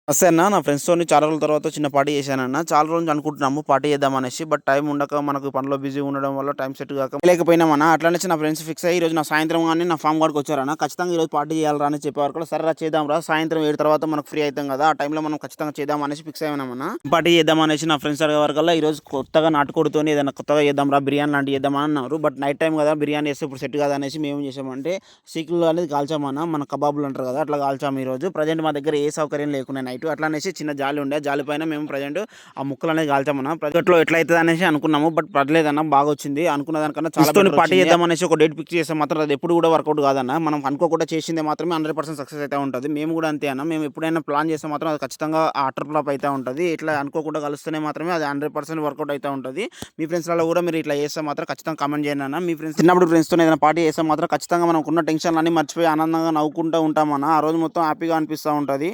నమస్తే అన్న. నా ఫ్రెండ్స్‌తోని చాలా రోజుల తర్వాత చిన్న పార్టీ చేశానన్న. చాలా రోజుల నుంచి అనుకుంటున్నాము పార్టీ చేద్దామనేసి. బట్ టైం ఉండక మనకు పనిలో బిజీ ఉండడం వల్ల టైం సెట్ గాక చేయలేకపోయినామన్న. అట్లనేసి నా ఫ్రెండ్స్ ఫిక్స్ అయ్యి ఈరోజు నా సాయంత్రం గాని నా ఫార్మ్ కాడికి వచ్చారన్న. ఖచ్చితంగా ఈరోజు పార్టీ చేయాలిరా అని చెప్పేవారు కూడా. సరేరా చేద్దాంరా, సాయంత్రం 7 తర్వాత మనకు ఫ్రీ అయితాం కదా! ఆ టైంలో మనం ఖచ్చితంగా చేద్దాం అనేసి ఫిక్స్ అయ్యామన్న. పార్టీ చేద్దామనేసి నా ఫ్రెండ్స్ అడిగేవరకల్లా ఈరోజు కొత్తగా నాటుకోడితోని ఏదైనా కొత్తగా చేద్దాంరా, బిర్యానీ లాంటివి చేద్దామని అన్నారు. బట్ నైట్ టైం కదా, బిర్యానీ చేస్తే ఇప్పుడు సెట్ కాదనేసి మేము ఏం చేసామంటే సీకులు అనేది కాల్చామన్న. మన కబాబులు అంటారు కదా, అట్లా కాల్చాము ఈరోజు. ప్రజెంట్ మా దగ్గర ఏ సౌకర్యం లేకున్నాయి నైట్. అట్లా అనేసి చిన్న జాలి ఉండే, జాలి పైన మేము ప్రజెంట్ ఆ ముక్కలు అనేది కాల్చామన్న. ప్రజెంట్లో ఎట్లా అవుతుంది అనేసి అనుకున్నాము. బట్ పర్లేదన్న, బాగా వచ్చింది. అనుకున్న దానికన్నా చాలా పార్టీ చేద్దాం అనేసి ఒక డేట్ ఫిక్స్ చేస్తే మాత్రం అది ఎప్పుడు కూడా వర్కౌట్ కాదన్న. మనం అనుకోకుండా చేసిందే మాత్రమే 100% సక్సెస్ అయితే ఉంటుంది. మేము కూడా అంతే అన్న. మేము ఎప్పుడైనా ప్లాన్ చేస్తే మాత్రం అది ఖచ్చితంగా అటర్ ఫ్లాప్ అయితే ఉంటుంది. ఇట్లా అనుకోకుండా కలుస్తూనే మాత్రమే అది 100% వర్కౌట్ అయితే ఉంటుంది. మీ ఫ్రెండ్స్లలో కూడా మీరు ఇట్లా చేస్తే మాత్రం ఖచ్చితంగా కామెంట్ చేయండి అన్న. మీ ఫ్రెండ్స్ చిన్నప్పుడు ఫ్రెండ్స్తో ఏదైనా పార్టీ చేస్తే మాత్రం ఖచ్చితంగా మనకున్న టెన్షన్లు అన్ని మర్చిపోయి ఆనందంగా నవ్వుకుంటూ ఉంటామన్న. ఆ రోజు మొత్తం హ్యాపీగా అనిపిస్తూ ఉంటుంది.